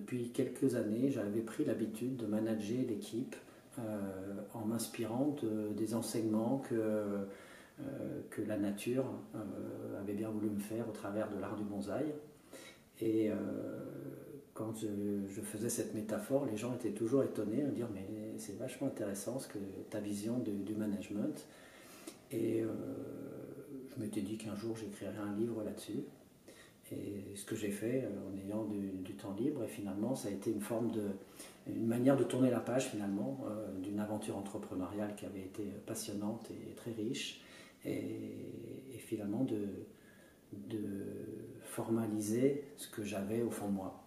depuis quelques années, j'avais pris l'habitude de manager l'équipe en m'inspirant des enseignements que la nature avait bien voulu me faire au travers de l'art du bonsaï. Et quand je faisais cette métaphore, les gens étaient toujours étonnés, à me dire mais c'est vachement intéressant ta vision du management. Et je m'étais dit qu'un jour j'écrirais un livre là-dessus. Et ce que j'ai fait en ayant du temps libre, et finalement ça a été une manière de tourner la page finalement d'une aventure entrepreneuriale qui avait été passionnante et très riche, et finalement de formaliser ce que j'avais au fond de moi.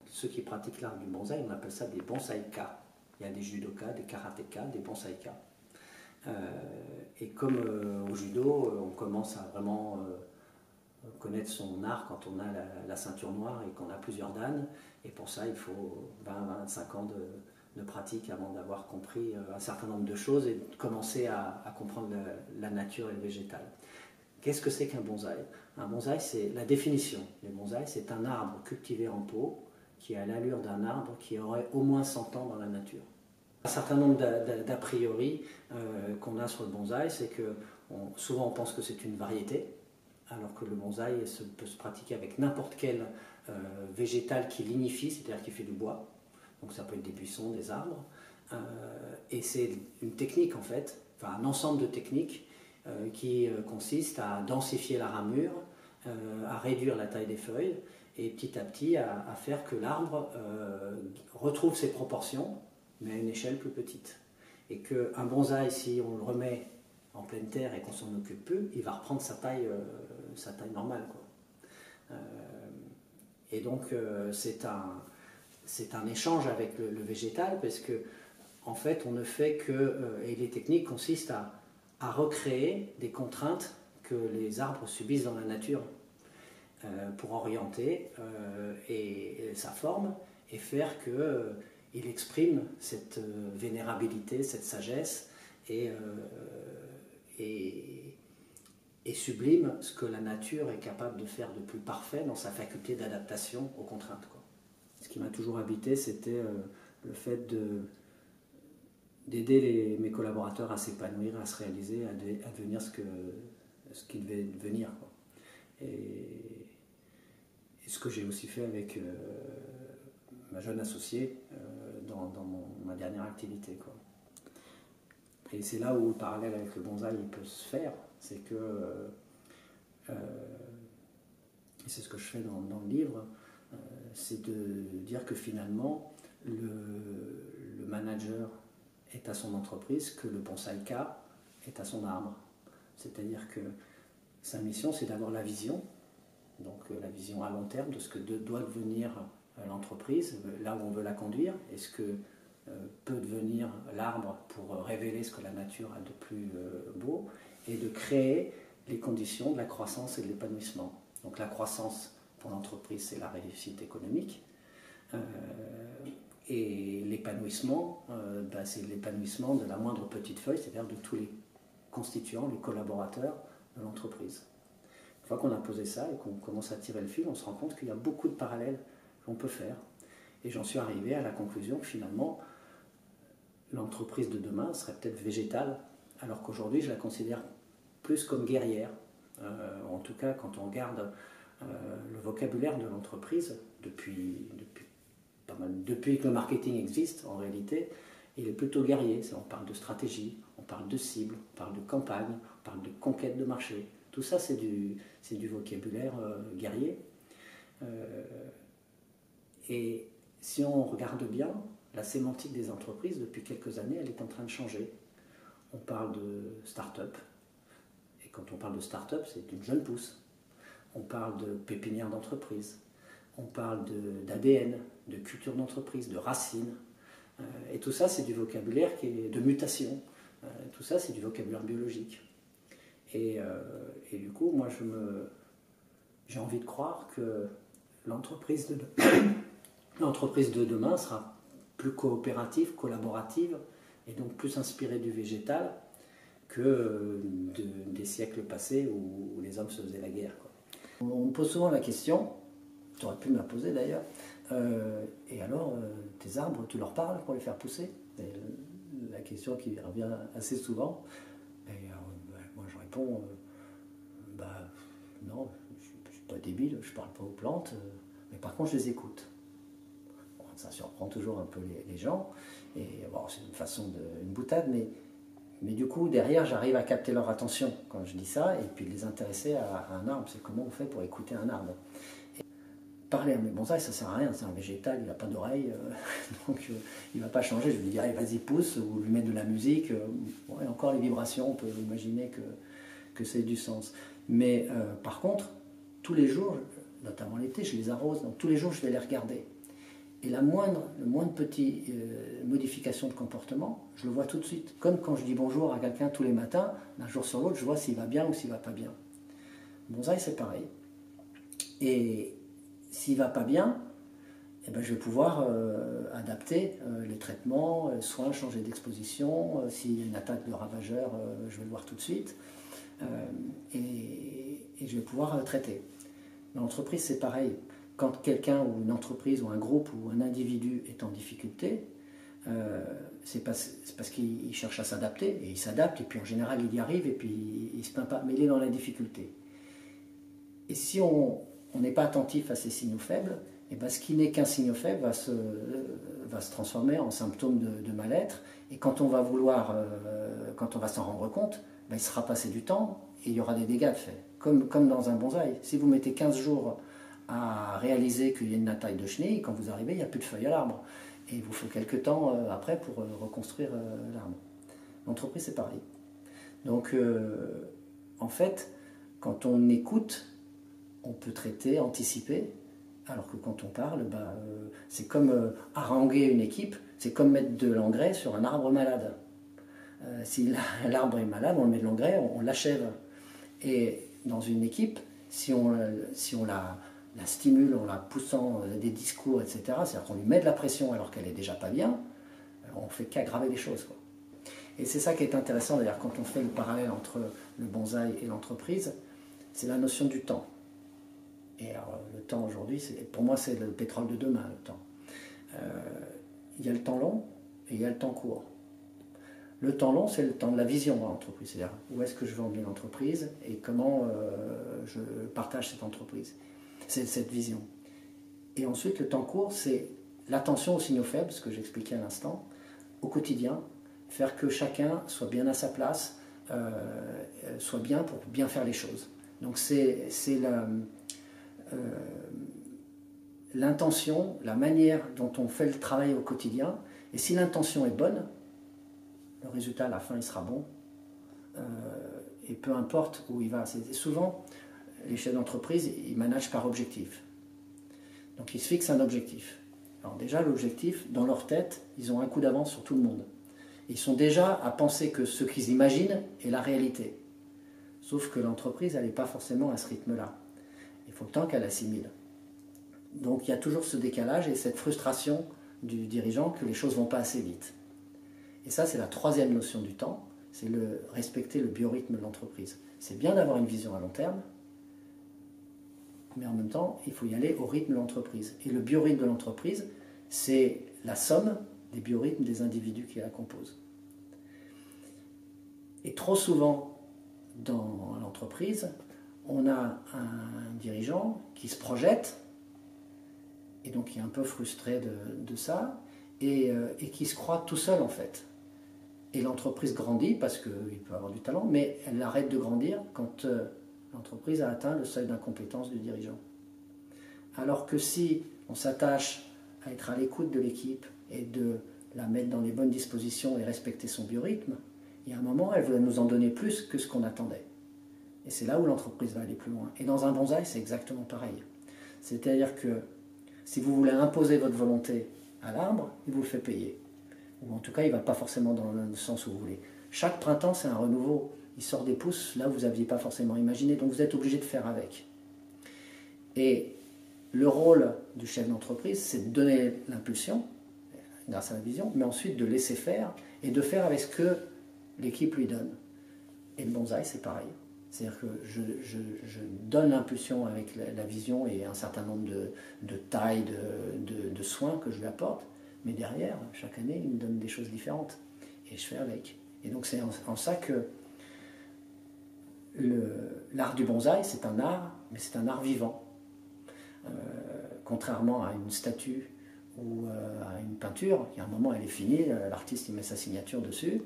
Ceux qui pratiquent l'art du bonsaï, on appelle ça des bonsaïkas. Il y a des judokas, des karatékas, des bonsaïkas. Et comme au judo, on commence à vraiment connaître son art quand on a la ceinture noire et qu'on a plusieurs dan. Et pour ça, il faut 20-25 ans de pratique avant d'avoir compris un certain nombre de choses et de commencer à comprendre la nature et le végétal. Qu'est-ce que c'est qu'un bonsaï? Un bonsaï, c'est la définition. Le bonsaï, c'est un arbre cultivé en pot qui a l'allure d'un arbre qui aurait au moins 100 ans dans la nature. Un certain nombre d'a priori qu'on a sur le bonsaï, c'est que souvent on pense que c'est une variété, alors que le bonsaï peut se pratiquer avec n'importe quel végétal qui lignifie, c'est-à-dire qui fait du bois. Donc ça peut être des buissons, des arbres. Et c'est une technique en fait, enfin un ensemble de techniques qui consiste à densifier la ramure, à réduire la taille des feuilles, et petit à petit à faire que l'arbre retrouve ses proportions, mais à une échelle plus petite. Et qu'un bonsaï, si on le remet en pleine terre et qu'on s'en occupe peu, il va reprendre sa taille normale, quoi. Et donc c'est un échange avec le végétal, parce que en fait on ne fait que, et les techniques consistent à recréer des contraintes que les arbres subissent dans la nature, pour orienter sa forme et faire qu'il exprime cette vénérabilité, cette sagesse et sublime ce que la nature est capable de faire de plus parfait dans sa faculté d'adaptation aux contraintes, quoi. Ce qui m'a toujours habité, c'était le fait d'aider mes collaborateurs à s'épanouir, à se réaliser, à devenir ce qu'ils devaient devenir, quoi. Et ce que j'ai aussi fait avec ma jeune associée dans ma dernière activité, quoi. Et c'est là où le parallèle avec le bonsaï il peut se faire, c'est que, et c'est ce que je fais dans le livre, c'est de dire que finalement le manager est à son entreprise, que le bonsaïka est à son arbre. C'est-à-dire que sa mission, c'est d'avoir la vision, donc la vision à long terme de ce que doit devenir l'entreprise, là où on veut la conduire, et ce que peut devenir l'arbre pour révéler ce que la nature a de plus beau, et de créer les conditions de la croissance et de l'épanouissement. Donc la croissance pour l'entreprise, c'est la réussite économique, et l'épanouissement, c'est l'épanouissement de la moindre petite feuille, c'est-à-dire de tous les constituants, les collaborateurs de l'entreprise. Une fois qu'on a posé ça et qu'on commence à tirer le fil, on se rend compte qu'il y a beaucoup de parallèles qu'on peut faire. Et j'en suis arrivé à la conclusion que finalement, l'entreprise de demain serait peut-être végétale, alors qu'aujourd'hui, je la considère plus comme guerrière. En tout cas, quand on regarde le vocabulaire de l'entreprise, depuis que le marketing existe, en réalité, il est plutôt guerrier. On parle de stratégie, on parle de cible, on parle de campagne, on parle de conquête de marché. Tout ça, c'est du vocabulaire guerrier. Et si on regarde bien, la sémantique des entreprises, depuis quelques années, elle est en train de changer. On parle de start-up, et quand on parle de start-up, c'est une jeune pousse. On parle de pépinière d'entreprise, on parle d'ADN, de culture d'entreprise, de racines. Et tout ça, c'est du vocabulaire qui est de mutation. Tout ça, c'est du vocabulaire biologique. Et du coup, moi, j'ai envie de croire que l'entreprise de, l'entreprise de demain sera plus coopérative, collaborative, et donc plus inspirée du végétal que des siècles passés où les hommes se faisaient la guerre, quoi. On me pose souvent la question, tu aurais pu me la poser d'ailleurs, et alors tes arbres, tu leur parles pour les faire pousser? C'est la question qui revient assez souvent. Et moi je réponds, non, je ne suis pas débile, je ne parle pas aux plantes, mais par contre je les écoute. Bon, ça surprend toujours un peu les gens, et bon, c'est une façon une boutade, mais du coup derrière j'arrive à capter leur attention quand je dis ça, et puis de les intéresser à un arbre. C'est comment on fait pour écouter un arbre. Parler à mes bonsaïs, ça sert à rien, c'est un végétal, il n'a pas d'oreille, donc il ne va pas changer. Je lui dirais vas-y pousse, ou lui mettre de la musique, et encore les vibrations, on peut imaginer que c'est du sens. Mais par contre, tous les jours, notamment l'été, je les arrose, donc tous les jours je vais les regarder. Et le moindre petite modification de comportement, je le vois tout de suite. Comme quand je dis bonjour à quelqu'un tous les matins, d'un jour sur l'autre, je vois s'il va bien ou s'il ne va pas bien. Bonsaï, c'est pareil. Et s'il ne va pas bien, eh ben, je vais pouvoir adapter les traitements, soins, changer d'exposition. S'il y a une attaque de ravageur, je vais le voir tout de suite. Et je vais pouvoir traiter. Dans l'entreprise, c'est pareil. Quand quelqu'un ou une entreprise ou un groupe ou un individu est en difficulté, c'est parce qu'il cherche à s'adapter, et il s'adapte, et puis en général il y arrive, et puis il ne se plaint pas, mais il est dans la difficulté. Et si on n'est pas attentif à ces signaux faibles, et ben ce qui n'est qu'un signe faible va se transformer en symptôme de mal-être, et quand on va s'en rendre compte, ben il sera passé du temps, et il y aura des dégâts de fait. Comme dans un bonsaï, si vous mettez 15 jours à réaliser qu'il y a une attaque de chenille, quand vous arrivez, il n'y a plus de feuilles à l'arbre. Et il vous faut quelques temps après pour reconstruire l'arbre. L'entreprise, c'est pareil. Donc, en fait, quand on écoute, on peut traiter, anticiper, alors que quand on parle, c'est comme haranguer une équipe, c'est comme mettre de l'engrais sur un arbre malade. Si l'arbre est malade, on met de l'engrais, on l'achève. Et dans une équipe, si on la stimule en la poussant des discours, etc., c'est-à-dire qu'on lui met de la pression alors qu'elle n'est déjà pas bien, on ne fait qu'aggraver les choses, quoi. Et c'est ça qui est intéressant, d'ailleurs, quand on fait le parallèle entre le bonsaï et l'entreprise, c'est la notion du temps. Et alors, le temps aujourd'hui, pour moi, c'est le pétrole de demain, le temps. Il y a le temps long et il y a le temps court. Le temps long, c'est le temps de la vision dans l'entreprise, c'est-à-dire où est-ce que je veux emmener l'entreprise et comment je partage cette entreprise, cette vision. Et ensuite, le temps court, c'est l'attention aux signaux faibles, ce que j'expliquais à l'instant, au quotidien, faire que chacun soit bien à sa place, soit bien pour bien faire les choses. Donc c'est l'intention, la manière dont on fait le travail au quotidien, et si l'intention est bonne, le résultat à la fin il sera bon, et peu importe où il va. Souvent, les chefs d'entreprise, ils managent par objectif. Donc ils se fixent un objectif. Alors déjà, l'objectif, dans leur tête, ils ont un coup d'avance sur tout le monde. Ils sont déjà à penser que ce qu'ils imaginent est la réalité. Sauf que l'entreprise, elle n'est pas forcément à ce rythme-là. Il faut le temps qu'elle assimile. Donc il y a toujours ce décalage et cette frustration du dirigeant que les choses ne vont pas assez vite. Et ça, c'est la troisième notion du temps, c'est respecter le biorhythme de l'entreprise. C'est bien d'avoir une vision à long terme, mais en même temps, il faut y aller au rythme de l'entreprise. Et le biorhythme de l'entreprise, c'est la somme des biorhythmes des individus qui la composent. Et trop souvent, dans l'entreprise, on a un dirigeant qui se projette, et donc qui est un peu frustré de ça, et qui se croit tout seul en fait. Et l'entreprise grandit parce qu'il peut avoir du talent, mais elle arrête de grandir quand l'entreprise a atteint le seuil d'incompétence du dirigeant. Alors que si on s'attache à être à l'écoute de l'équipe et de la mettre dans les bonnes dispositions et respecter son biorhythme, il y a un moment, elle va nous en donner plus que ce qu'on attendait. Et c'est là où l'entreprise va aller plus loin. Et dans un bonsaï, c'est exactement pareil. C'est-à-dire que si vous voulez imposer votre volonté à l'arbre, il vous le fait payer. Ou en tout cas, il ne va pas forcément dans le sens où vous voulez. Chaque printemps, c'est un renouveau. Il sort des pousses là où vous n'aviez pas forcément imaginé, donc vous êtes obligé de faire avec. Et le rôle du chef d'entreprise, c'est de donner l'impulsion, grâce à la vision, mais ensuite de laisser faire et de faire avec ce que l'équipe lui donne. Et le bonsaï, c'est pareil. C'est-à-dire que je donne l'impulsion avec la vision et un certain nombre de tailles, de soins que je lui apporte, mais derrière, chaque année, il me donne des choses différentes. Et je fais avec. Et donc c'est en ça que l'art du bonsaï, c'est un art, mais c'est un art vivant. Contrairement à une statue ou à une peinture, il y a un moment, elle est finie, l'artiste il met sa signature dessus.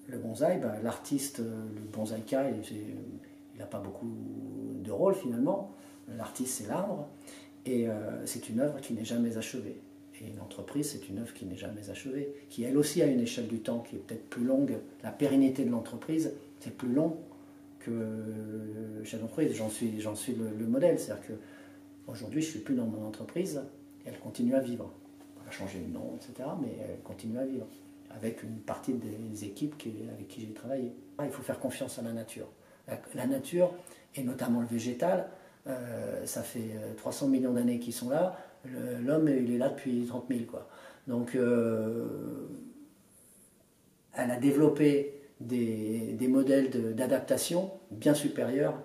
Le bonsaï, ben, l'artiste, le bonsaïka, il n'a pas beaucoup de rôle finalement. L'artiste, c'est l'arbre, et c'est une œuvre qui n'est jamais achevée. Et une entreprise, c'est une œuvre qui n'est jamais achevée, qui elle aussi a une échelle du temps qui est peut-être plus longue. La pérennité de l'entreprise, c'est plus long que chaque entreprise. J'en suis le modèle. C'est-à-dire qu'aujourd'hui, je ne suis plus dans mon entreprise, et elle continue à vivre. Elle a changé de nom, etc., mais elle continue à vivre, avec une partie des équipes avec qui j'ai travaillé. Il faut faire confiance à la nature. La nature, et notamment le végétal, ça fait 300 millions d'années qu'ils sont là. L'homme, il est là depuis 30 000, quoi. Donc, elle a développé des modèles d'adaptation bien supérieurs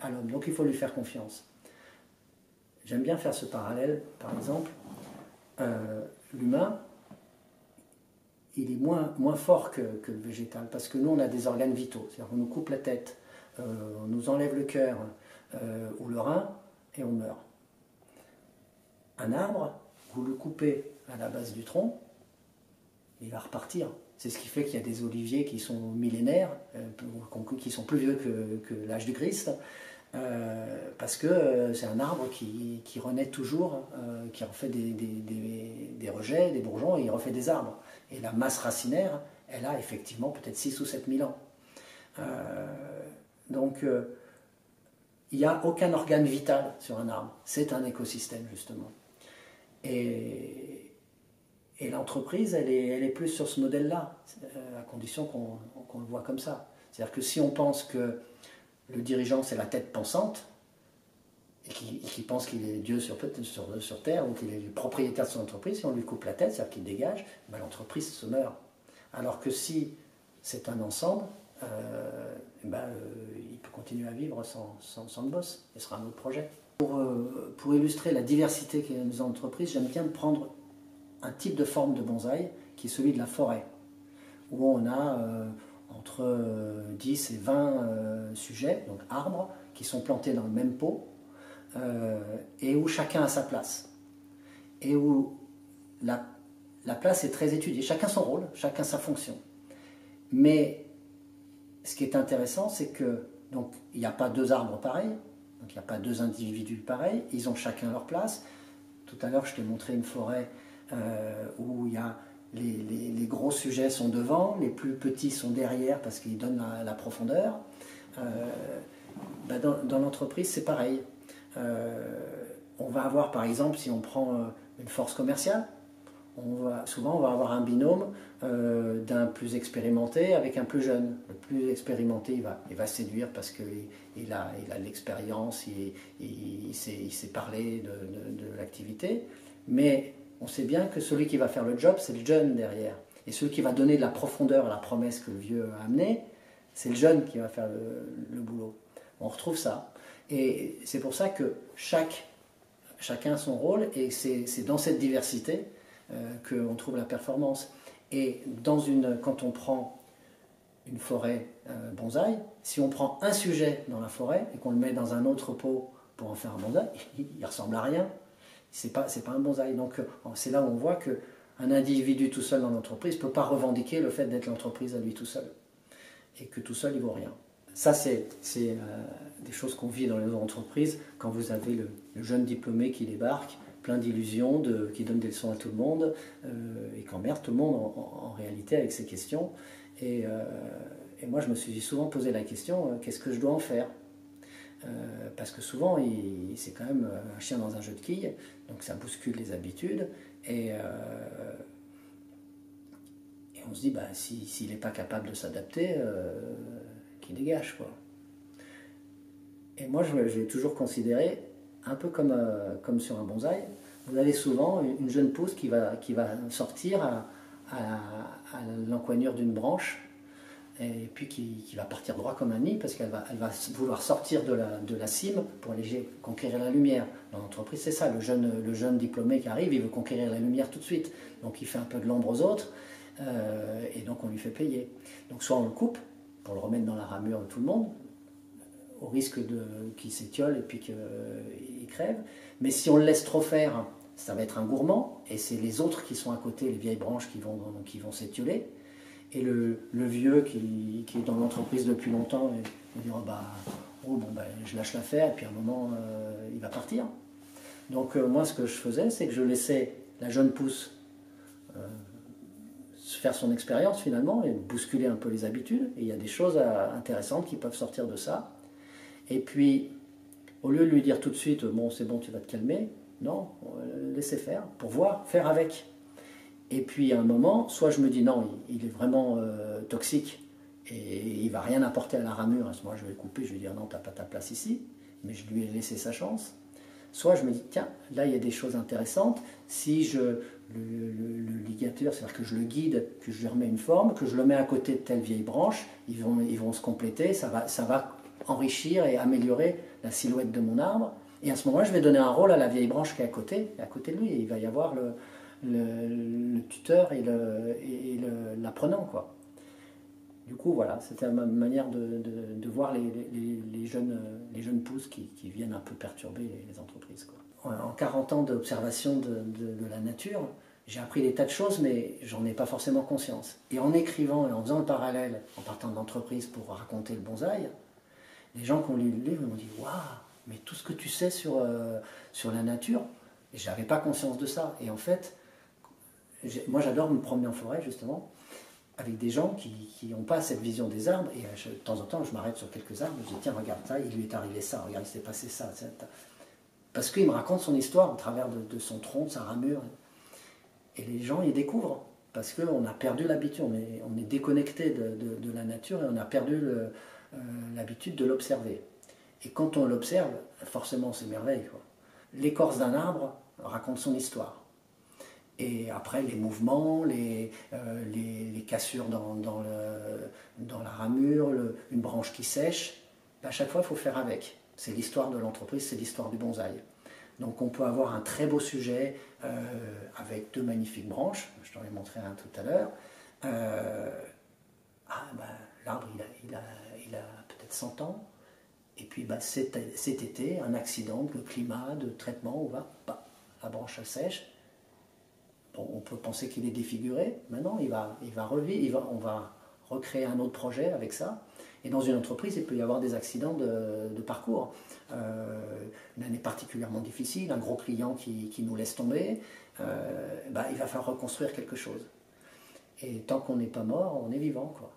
à l'homme. Donc, il faut lui faire confiance. J'aime bien faire ce parallèle, par exemple. L'humain, il est moins fort que le végétal, parce que nous, on a des organes vitaux. C'est-à-dire qu'on nous coupe la tête, on nous enlève le cœur ou le rein, et on meurt. Un arbre, vous le coupez à la base du tronc, il va repartir. C'est ce qui fait qu'il y a des oliviers qui sont millénaires, qui sont plus vieux que l'âge du Christ, parce que c'est un arbre qui renaît toujours, qui refait des rejets, des bourgeons, et il refait des arbres. Et la masse racinaire, elle a effectivement peut-être 6 ou 7 000 ans. Donc, il n'y a aucun organe vital sur un arbre. C'est un écosystème, justement. Et l'entreprise, elle est plus sur ce modèle-là, à condition qu'on le voit comme ça. C'est-à-dire que si on pense que le dirigeant, c'est la tête pensante, et qu'il pense qu'il est Dieu sur Terre, ou qu'il est le propriétaire de son entreprise, si on lui coupe la tête, c'est-à-dire qu'il dégage, ben l'entreprise se meurt. Alors que si c'est un ensemble, il peut continuer à vivre sans le boss, et ce sera un autre projet. Pour illustrer la diversité qu'il y a dans les entreprises, j'aime bien prendre un type de forme de bonsaï qui est celui de la forêt, où on a entre 10 et 20 sujets, donc arbres, qui sont plantés dans le même pot, et où chacun a sa place. Et où la place est très étudiée, chacun son rôle, chacun sa fonction. Mais ce qui est intéressant, c'est que donc il n'y a pas deux arbres pareils, donc il n'y a pas deux individus pareils, ils ont chacun leur place. Tout à l'heure, je t'ai montré une forêt où il y a les gros sujets sont devant, les plus petits sont derrière parce qu'ils donnent la profondeur. Dans l'entreprise, c'est pareil. On va avoir, par exemple, si on prend une force commerciale, souvent on va avoir un binôme d'un plus expérimenté avec un plus jeune. Le plus expérimenté, il va séduire parce qu'il a de l'expérience, il sait parler de l'activité, mais on sait bien que celui qui va faire le job, c'est le jeune derrière. Et celui qui va donner de la profondeur à la promesse que le vieux a amenée, c'est le jeune qui va faire le boulot. On retrouve ça. Et c'est pour ça que chacun a son rôle, et c'est dans cette diversité qu'on trouve la performance. Et quand on prend une forêt bonsaï, si on prend un sujet dans la forêt et qu'on le met dans un autre pot pour en faire un bonsaï, il ressemble à rien. C'est pas un bonsaï. Donc c'est là où on voit qu'un individu tout seul dans l'entreprise ne peut pas revendiquer le fait d'être l'entreprise à lui tout seul. Et que tout seul, il ne vaut rien. Ça, c'est des choses qu'on vit dans les entreprises quand vous avez le jeune diplômé qui débarque, plein d'illusions, qui donne des leçons à tout le monde et qui emmerde tout le monde en réalité avec ses questions. Et moi, je me suis souvent posé la question, qu'est-ce que je dois en faire ? Parce que souvent, c'est quand même un chien dans un jeu de quilles, donc ça bouscule les habitudes. Et on se dit, s'il n'est pas capable de s'adapter, qu'il dégage, quoi. Et moi, j'ai toujours considéré, un peu comme sur un bonsaï, vous avez souvent une jeune pousse qui va sortir à l'encoignure d'une branche, et puis qui va partir droit comme un nid, parce qu'elle va vouloir sortir de la cime pour aller conquérir la lumière. Dans l'entreprise, c'est ça, le jeune diplômé qui arrive, il veut conquérir la lumière tout de suite. Donc il fait un peu de l'ombre aux autres, et donc on lui fait payer. Donc soit on le coupe, pour le remettre dans la ramure de tout le monde, au risque qu'il s'étiole et puis qu'il crève. Mais si on le laisse trop faire, ça va être un gourmand, et c'est les autres qui sont à côté, les vieilles branches qui vont s'étioler. Et le vieux qui est dans l'entreprise depuis longtemps, il dira je lâche l'affaire, et puis à un moment, il va partir. Donc moi, ce que je faisais, c'est que je laissais la jeune pousse faire son expérience finalement, et bousculer un peu les habitudes. Et il y a des choses intéressantes qui peuvent sortir de ça. Et puis, au lieu de lui dire tout de suite, bon, c'est bon, tu vas te calmer, non, laisser faire, pour voir, faire avec. Et puis, à un moment, soit je me dis, non, il est vraiment toxique, et il ne va rien apporter à la ramure, à ce moment je vais le couper, je vais dire, non, tu n'as pas ta place ici, mais je lui ai laissé sa chance. Soit je me dis, tiens, là, il y a des choses intéressantes, si le ligature, c'est-à-dire que je le guide, que je lui remets une forme, que je le mets à côté de telle vieille branche, ils vont se compléter, ça va enrichir et améliorer la silhouette de mon arbre. Et à ce moment-là, je vais donner un rôle à la vieille branche qui est à côté de lui. Et il va y avoir le tuteur et l'apprenant, quoi. Du coup, voilà, c'était ma manière de voir les jeunes pousses qui viennent un peu perturber les entreprises, quoi. En 40 ans d'observation de la nature, j'ai appris des tas de choses, mais j'en ai pas forcément conscience. Et en écrivant et en faisant le parallèle, en partant de l'entreprise pour raconter le bonsaï, les gens qui ont lu le livre m'ont dit « Waouh, mais tout ce que tu sais sur la nature !» Et je n'avais pas conscience de ça. Et en fait, moi j'adore me promener en forêt, justement, avec des gens qui n'ont pas cette vision des arbres. Et de temps en temps, je m'arrête sur quelques arbres et je dis « Tiens, regarde ça, il lui est arrivé ça, regarde, il s'est passé ça. » Parce qu'il me raconte son histoire au travers de son tronc, de sa ramure. Et les gens y découvrent. Parce qu'on a perdu l'habitude, on est déconnecté de la nature et on a perdu l'habitude de l'observer. Et quand on l'observe, forcément c'est merveille, quoi. L'écorce d'un arbre raconte son histoire. Et après les mouvements, les cassures dans la ramure, une branche qui sèche, à chaque fois il faut faire avec. C'est l'histoire de l'entreprise, c'est l'histoire du bonsaï. Donc on peut avoir un très beau sujet avec deux magnifiques branches, je t'en ai montré un tout à l'heure. L'arbre il a peut-être 100 ans, et puis cet été, un accident, le climat, de traitement, la branche sèche. Bon, on peut penser qu'il est défiguré, maintenant il va revivre, on va recréer un autre projet avec ça. Et dans une entreprise, il peut y avoir des accidents de parcours. Une année particulièrement difficile, un gros client qui nous laisse tomber, il va falloir reconstruire quelque chose. Et tant qu'on n'est pas mort, on est vivant, quoi.